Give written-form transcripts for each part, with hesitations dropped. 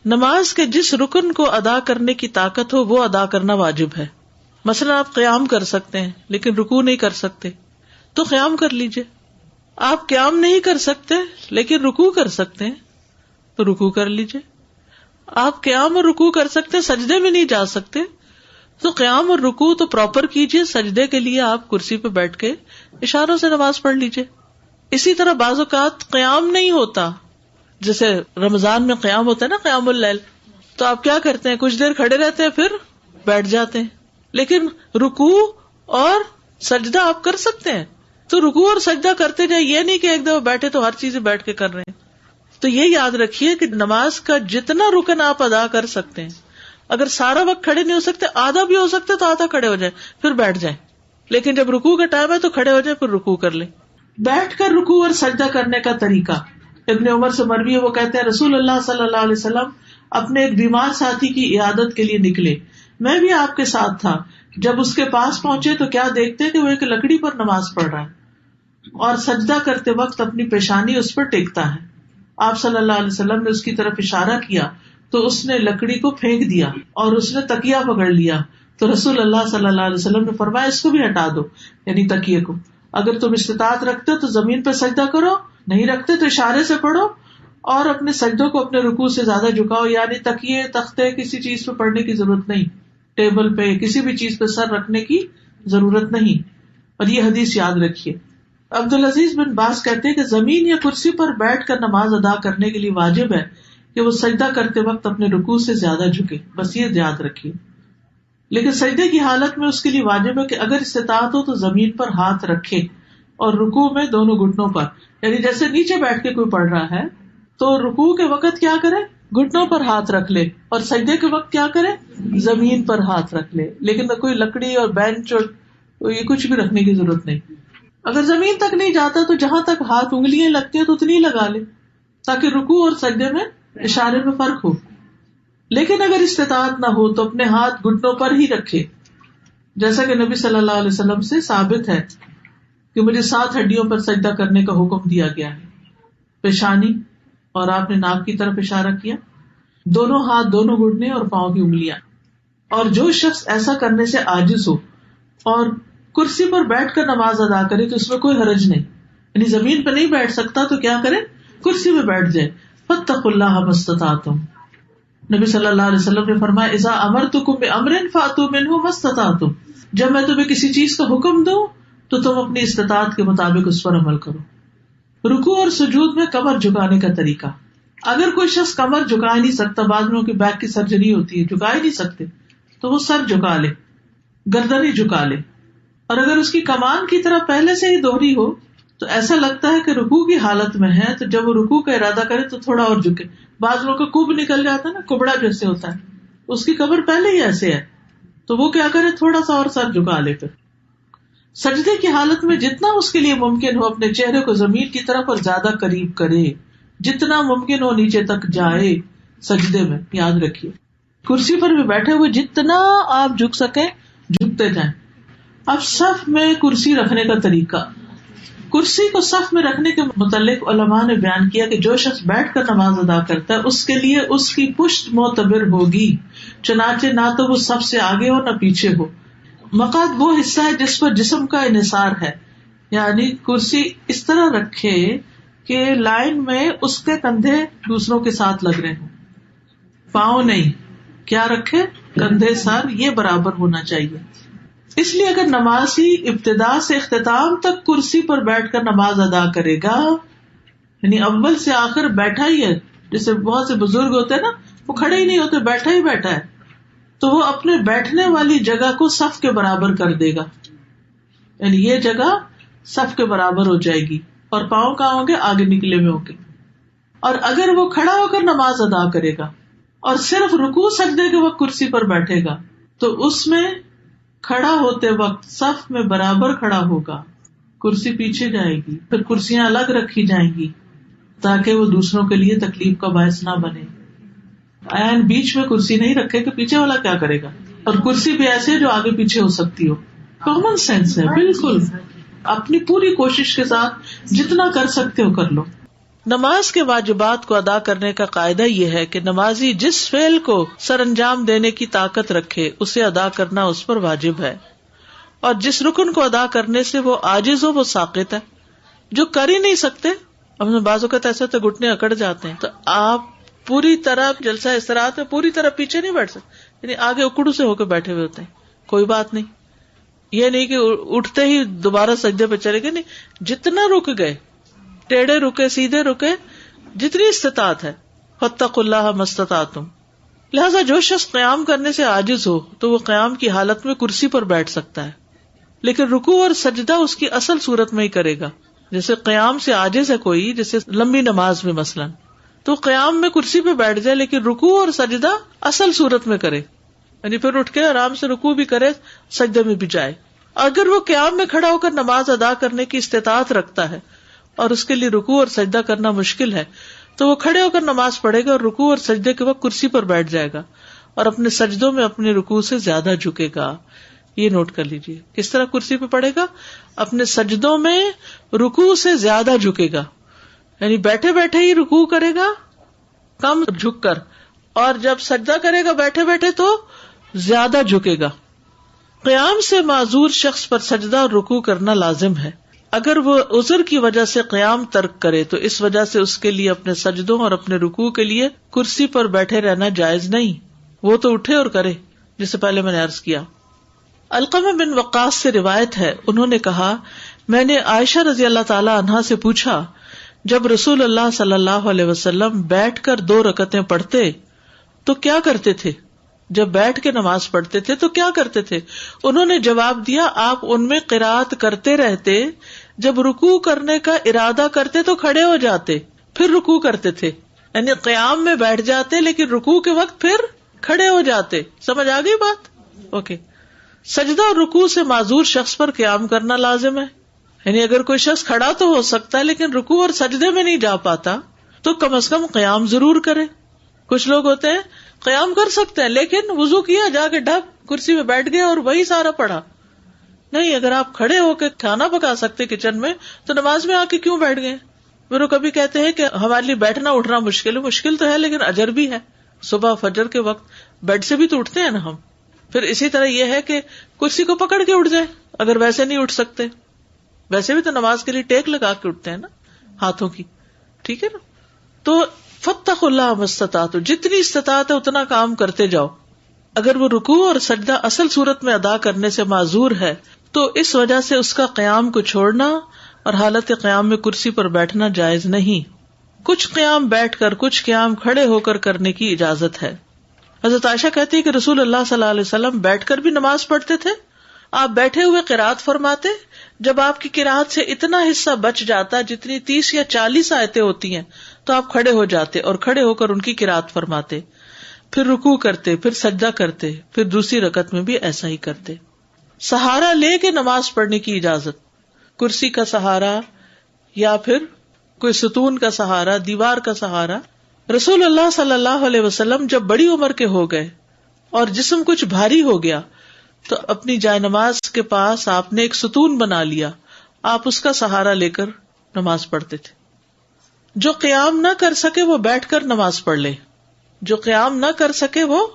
نماز کے جس رکن کو ادا کرنے کی طاقت ہو وہ ادا کرنا واجب ہے. مثلا آپ قیام کر سکتے ہیں لیکن رکوع نہیں کر سکتے تو قیام کر لیجئے. آپ قیام نہیں کر سکتے لیکن رکوع کر سکتے ہیں تو رکوع کر لیجئے. آپ قیام اور رکوع کر سکتے، سجدے میں نہیں جا سکتے تو قیام اور رکوع تو پراپر کیجئے. سجدے کے لیے آپ کرسی پہ بیٹھ کے اشاروں سے نماز پڑھ لیجئے. اسی طرح بعض اوقات قیام نہیں ہوتا، جیسے رمضان میں قیام ہوتا ہے نا، قیام اللیل، تو آپ کیا کرتے ہیں، کچھ دیر کھڑے رہتے ہیں پھر بیٹھ جاتے ہیں. لیکن رکوع اور سجدہ آپ کر سکتے ہیں تو رکوع اور سجدہ کرتے جائیں، یہ نہیں کہ ایک دفعہ بیٹھے تو ہر چیز بیٹھ کے کر رہے ہیں. تو یہ یاد رکھیے کہ نماز کا جتنا رکن آپ ادا کر سکتے ہیں، اگر سارا وقت کھڑے نہیں ہو سکتے، آدھا بھی ہو سکتے تو آدھا کھڑے ہو جائیں پھر بیٹھ جائیں. لیکن جب رکوع کا ٹائم ہے تو کھڑے ہو جائیں پھر رکوع کر لیں. بیٹھ کر رکوع اور سجدہ کرنے کا طریقہ ابن عمر سے مروی ہے، وہ کہتے ہیں رسول اللہ صلی اللہ علیہ وسلم اپنے ایک بیمار ساتھی کی عیادت کے لیے نکلے، میں بھی آپ کے ساتھ تھا. جب اس کے پاس پہنچے تو کیا دیکھتے کہ وہ ایک لکڑی پر نماز پڑھ رہا ہے اور سجدہ کرتے وقت اپنی پیشانی اس پر ٹیکتا ہے. آپ صلی اللہ علیہ وسلم نے اس کی طرف اشارہ کیا تو اس نے لکڑی کو پھینک دیا اور اس نے تکیہ پکڑ لیا. تو رسول اللہ صلی اللہ علیہ وسلم نے فرمایا اس کو بھی ہٹا دو، یعنی تکیے کو. اگر تم استطاعت رکھتے تو زمین پہ سجدہ کرو، نہیں رکھتے تو اشارے سے پڑھو اور اپنے سجدوں کو اپنے رکوع سے زیادہ جھکاؤ. یعنی تکیے، تختے، کسی چیز پہ پڑھنے کی ضرورت نہیں، ٹیبل پہ کسی بھی چیز پہ سر رکھنے کی ضرورت نہیں. اور یہ حدیث یاد رکھیے. عبدالعزیز بن باز کہتے ہیں کہ زمین یا کرسی پر بیٹھ کر نماز ادا کرنے کے لیے واجب ہے کہ وہ سجدہ کرتے وقت اپنے رکوع سے زیادہ جھکے، بس یہ یاد رکھیے. لیکن سجدے کی حالت میں اس کے لیے واجب ہے کہ اگر استطاعت ہو تو زمین پر ہاتھ رکھے اور رکوع میں دونوں گھٹنوں پر، یعنی جیسے نیچے بیٹھ کے کوئی پڑھ رہا ہے تو رکوع کے وقت کیا کرے، گھٹنوں پر ہاتھ رکھ لے، اور سجدے کے وقت کیا کرے، زمین پر ہاتھ رکھ لے. لیکن کوئی لکڑی اور بینچ اور یہ کچھ بھی رکھنے کی ضرورت نہیں. اگر زمین تک نہیں جاتا تو جہاں تک ہاتھ انگلیاں لگتی ہیں تو اتنی لگا لے تاکہ رکوع اور سجدے میں اشارے میں فرق ہو. لیکن اگر استطاعت نہ ہو تو اپنے ہاتھ گھٹنوں پر ہی رکھے، جیسا کہ نبی صلی اللہ علیہ وسلم سے ثابت ہے کہ مجھے 7 ہڈیوں پر سجدہ کرنے کا حکم دیا گیا ہے. پیشانی، اور آپ نے ناک کی طرف اشارہ کیا، دونوں ہاتھ، دونوں گھٹنے اور پاؤں کی انگلیاں. اور جو شخص ایسا کرنے سے عاجز ہو اور کرسی پر بیٹھ کر نماز ادا کرے تو اس میں کوئی حرج نہیں. یعنی زمین پہ نہیں بیٹھ سکتا تو کیا کرے، کرسی میں بیٹھ جائے. فاتقوا اللہ ما استطعتم. نبی صلی اللہ علیہ وسلم نے فرمایا اذا امرتکم بامر فاتوا منہ ما استطعتم. جب میں تمہیں کسی چیز کا حکم دوں تو تم اپنی استطاعت کے مطابق اس پر عمل کرو. رکوع اور سجود میں کمر جھکانے کا طریقہ. اگر کوئی شخص کمر جھکا نہیں سکتا، بعض لوگوں کی بیک کی سرجری ہوتی ہے، جھکا ہی نہیں سکتے، تو وہ سر جھکا لے، گردن ہی جھکا لے. اور اگر اس کی کمان کی طرح پہلے سے ہی دوہری ہو تو ایسا لگتا ہے کہ رکوع کی حالت میں ہے تو جب وہ رکوع کا ارادہ کرے تو تھوڑا اور جھکے. بعض لوگوں کا کب نکل جاتا ہے نا، کبڑا جیسے ہوتا ہے، اس کی کمر پہلے ہی ایسے ہے تو وہ کیا کرے، تھوڑا سا اور سر جھکا لے. پھر سجدے کی حالت میں جتنا اس کے لیے ممکن ہو اپنے چہرے کو زمین کی طرف اور زیادہ قریب کرے، جتنا ممکن ہو نیچے تک جائے سجدے میں. یاد رکھیے کرسی پر بھی بیٹھے ہوئے جتنا آپ جھک سکیں جھکتے جائیں. اب صف میں کرسی رکھنے کا طریقہ. کرسی کو صف میں رکھنے کے متعلق علماء نے بیان کیا کہ جو شخص بیٹھ کر نماز ادا کرتا ہے اس کے لیے اس کی پشت معتبر ہوگی، چنانچہ نہ تو وہ صف سے آگے ہو نہ پیچھے ہو. مقعد وہ حصہ ہے جس پر جسم کا انحصار ہے، یعنی کرسی اس طرح رکھے کہ لائن میں اس کے کندھے دوسروں کے ساتھ لگ رہے ہوں، پاؤں نہیں. کیا رکھے، کندھے، سر یہ برابر ہونا چاہیے. اس لیے اگر نمازی ابتدا سے اختتام تک کرسی پر بیٹھ کر نماز ادا کرے گا، یعنی اول سے آخر بیٹھا ہی ہے، جیسے بہت سے بزرگ ہوتے ہیں نا، وہ کھڑے ہی نہیں ہوتے، بیٹھا ہی بیٹھا ہے، تو وہ اپنے بیٹھنے والی جگہ کو صف کے برابر کر دے گا. یعنی یہ جگہ صف کے برابر ہو جائے گی اور پاؤں کہاں ہوں گے، آگے نکلے ہوئے ہوں گے. اور اگر وہ کھڑا ہو کر نماز ادا کرے گا اور صرف رکوع سجدے کے وقت کرسی پر بیٹھے گا تو اس میں کھڑا ہوتے وقت صف میں برابر کھڑا ہوگا. کرسی پیچھے جائے گی، پھر کرسیاں الگ رکھی جائیں گی تاکہ وہ دوسروں کے لیے تکلیف کا باعث نہ بنے. عین بیچ میں کرسی نہیں رکھے کہ پیچھے والا کیا کرے گا. اور کرسی بھی ایسے ہے جو آگے پیچھے ہو سکتی ہو. کامن سینس ہے بالکل. اپنی پوری کوشش کے ساتھ جتنا کر سکتے ہو کر لو. نماز کے واجبات کو ادا کرنے کا قاعدہ یہ ہے کہ نمازی جس فعل کو سر انجام دینے کی طاقت رکھے اسے ادا کرنا اس پر واجب ہے، اور جس رکن کو ادا کرنے سے وہ عاجز ہو وہ ساقط ہے. جو کر ہی نہیں سکتے، ہم بعض اوقات ایسے تو گھٹنے اکڑ جاتے ہیں، تو آپ پوری طرح جلسہ استراحت میں پوری طرح پیچھے نہیں بیٹھ سکتے، یعنی آگے اکڑو سے ہو کے بیٹھے ہوئے ہوتے ہیں. کوئی بات نہیں، یہ نہیں کہ اٹھتے ہی دوبارہ سجدے پہ چلے گئے، نہیں، جتنا رک گئے، ٹیڑھے رکے، سیدھے رکے، جتنی استطاعت ہے. فاتقوا اللہ ما استطعتم. لہذا جو شخص قیام کرنے سے عاجز ہو تو وہ قیام کی حالت میں کرسی پر بیٹھ سکتا ہے، لیکن رکوع اور سجدہ اس کی اصل صورت میں ہی کرے گا. جیسے قیام سے عاجز ہے کوئی، جیسے لمبی نماز میں مثلا، تو قیام میں کرسی پہ بیٹھ جائے لیکن رکوع اور سجدہ اصل صورت میں کرے، یعنی پھر اٹھ کے آرام سے رکوع بھی کرے، سجدے میں بھی جائے. اگر وہ قیام میں کھڑا ہو کر نماز ادا کرنے کی استطاعت رکھتا ہے اور اس کے لیے رکوع اور سجدہ کرنا مشکل ہے تو وہ کھڑے ہو کر نماز پڑھے گا اور رکوع اور سجدے کے وقت کرسی پر بیٹھ جائے گا اور اپنے سجدوں میں اپنے رکوع سے زیادہ جھکے گا. یہ نوٹ کر لیجئے، کس طرح کرسی پہ پڑھے گا؟ اپنے سجدوں میں رکوع سے زیادہ جھکے گا، یعنی بیٹھے بیٹھے ہی رکوع کرے گا کم جھک کر، اور جب سجدہ کرے گا بیٹھے بیٹھے تو زیادہ جھکے گا. قیام سے معذور شخص پر سجدہ اور رکوع کرنا لازم ہے. اگر وہ عذر کی وجہ سے قیام ترک کرے تو اس وجہ سے اس کے لیے اپنے سجدوں اور اپنے رکوع کے لیے کرسی پر بیٹھے رہنا جائز نہیں، وہ تو اٹھے اور کرے، جسے پہلے میں نے عرض کیا. علقمہ بن وقاص سے روایت ہے، انہوں نے کہا، میں نے عائشہ رضی اللہ تعالی عنہا سے پوچھا، جب رسول اللہ صلی اللہ علیہ وسلم بیٹھ کر 2 رکعتیں پڑھتے تو کیا کرتے تھے؟ جب بیٹھ کے نماز پڑھتے تھے تو کیا کرتے تھے؟ انہوں نے جواب دیا، آپ ان میں قرات کرتے رہتے، جب رکوع کرنے کا ارادہ کرتے تو کھڑے ہو جاتے، پھر رکوع کرتے تھے. یعنی قیام میں بیٹھ جاتے لیکن رکوع کے وقت پھر کھڑے ہو جاتے. سمجھ آ گئی بات؟ اوکے. سجدہ اور رکوع سے معذور شخص پر قیام کرنا لازم ہے، یعنی اگر کوئی شخص کھڑا تو ہو سکتا ہے لیکن رکوع اور سجدے میں نہیں جا پاتا تو کم از کم قیام ضرور کرے. کچھ لوگ ہوتے ہیں قیام کر سکتے ہیں لیکن وضو کیا، جا کے ڈھک کرسی میں بیٹھ گئے اور وہی سارا پڑھا. نہیں، اگر آپ کھڑے ہو کے کھانا پکا سکتے کچن میں تو نماز میں آ کے کیوں بیٹھ گئے؟ پھر وہ کبھی کہتے ہیں کہ ہمارے لیے بیٹھنا اٹھنا مشکل تو ہے لیکن اجر بھی ہے. صبح فجر کے وقت بیڈ سے بھی تو اٹھتے ہیں نا ہم. پھر اسی طرح یہ ہے کہ کرسی کو پکڑ کے اٹھ جائے اگر ویسے نہیں اٹھ سکتے. ویسے بھی تو نماز کے لیے ٹیک لگا کے اٹھتے ہیں نا ہاتھوں کی، ٹھیک ہے نا. تو فاتقوا اللہ ما استطعتم، جتنی استطاعت ہے اتنا کام کرتے جاؤ. اگر وہ رکوع اور سجدہ اصل صورت میں ادا کرنے سے معذور ہے تو اس وجہ سے اس کا قیام کو چھوڑنا اور حالت قیام میں کرسی پر بیٹھنا جائز نہیں. کچھ قیام بیٹھ کر، کچھ قیام کھڑے ہو کر کرنے کی اجازت ہے. حضرت عائشہ کہتی ہے کہ رسول اللہ صلی اللہ علیہ وسلم بیٹھ کر بھی نماز پڑھتے تھے. آپ بیٹھے ہوئے قرات فرماتے، جب آپ کی قرات سے اتنا حصہ بچ جاتا جتنی 30 یا 40 آیتیں ہوتی ہیں تو آپ کھڑے ہو جاتے اور کھڑے ہو کر ان کی قرات فرماتے، پھر رکوع کرتے، پھر سجدہ کرتے، پھر دوسری رکعت میں بھی ایسا ہی کرتے. سہارا لے کے نماز پڑھنے کی اجازت، کرسی کا سہارا یا پھر کوئی ستون کا سہارا، دیوار کا سہارا. رسول اللہ صلی اللہ علیہ وسلم جب بڑی عمر کے ہو گئے اور جسم کچھ بھاری ہو گیا تو اپنی جائے نماز کے پاس آپ نے ایک ستون بنا لیا، آپ اس کا سہارا لے کر نماز پڑھتے تھے. جو قیام نہ کر سکے وہ بیٹھ کر نماز پڑھ لے، جو قیام نہ کر سکے وہ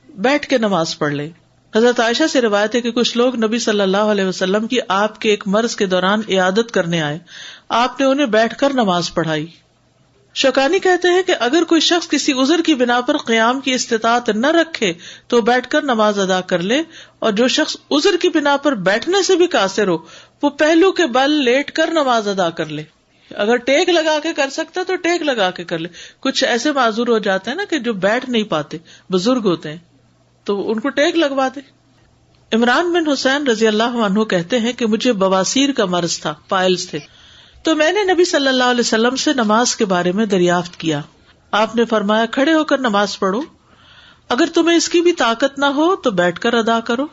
بیٹھ کے نماز پڑھ لے. حضرت عائشہ سے روایت ہے کہ کچھ لوگ نبی صلی اللہ علیہ وسلم کی آپ کے ایک مرض کے دوران عیادت کرنے آئے، آپ نے انہیں بیٹھ کر نماز پڑھائی. شوکانی کہتے ہیں کہ اگر کوئی شخص کسی عذر کی بنا پر قیام کی استطاعت نہ رکھے تو بیٹھ کر نماز ادا کر لے، اور جو شخص عذر کی بنا پر بیٹھنے سے بھی قاصر ہو وہ پہلو کے بل لیٹ کر نماز ادا کر لے. اگر ٹیک لگا کے کر سکتا تو ٹیک لگا کے کر لے. کچھ ایسے معذور ہو جاتے ہیں نا کہ جو بیٹھ نہیں پاتے، بزرگ ہوتے ہیں، تو ان کو ٹیک لگوا دے. عمران بن حسین رضی اللہ عنہ کہتے ہیں کہ مجھے بواسیر کا مرض تھا، پائلز تھے، تو میں نے نبی صلی اللہ علیہ وسلم سے نماز کے بارے میں دریافت کیا. آپ نے فرمایا کھڑے ہو کر نماز پڑھو، اگر تمہیں اس کی بھی طاقت نہ ہو تو بیٹھ کر ادا کرو،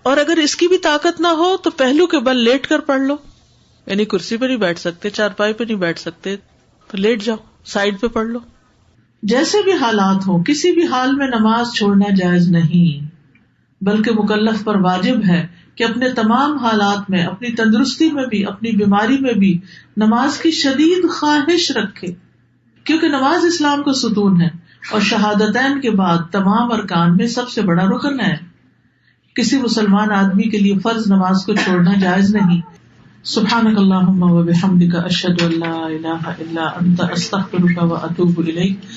اور اگر اس کی بھی طاقت نہ ہو تو پہلو کے بل لیٹ کر پڑھ لو. یعنی کرسی پہ نہیں بیٹھ سکتے، چارپائی پہ نہیں بیٹھ سکتے تو لیٹ جاؤ، سائڈ پہ پڑھ لو. جیسے بھی حالات ہوں کسی بھی حال میں نماز چھوڑنا جائز نہیں، بلکہ مکلف پر واجب ہے کہ اپنے تمام حالات میں، اپنی تندرستی میں بھی، اپنی بیماری میں بھی نماز کی شدید خواہش رکھے. کیونکہ نماز اسلام کا ستون ہے اور شہادتین کے بعد تمام ارکان میں سب سے بڑا رکن ہے. کسی مسلمان آدمی کے لیے فرض نماز کو چھوڑنا جائز نہیں. سبحانک اللہم و بحمدک اشہد ان لا الہ الا انت استغفرک و اتوب الیک.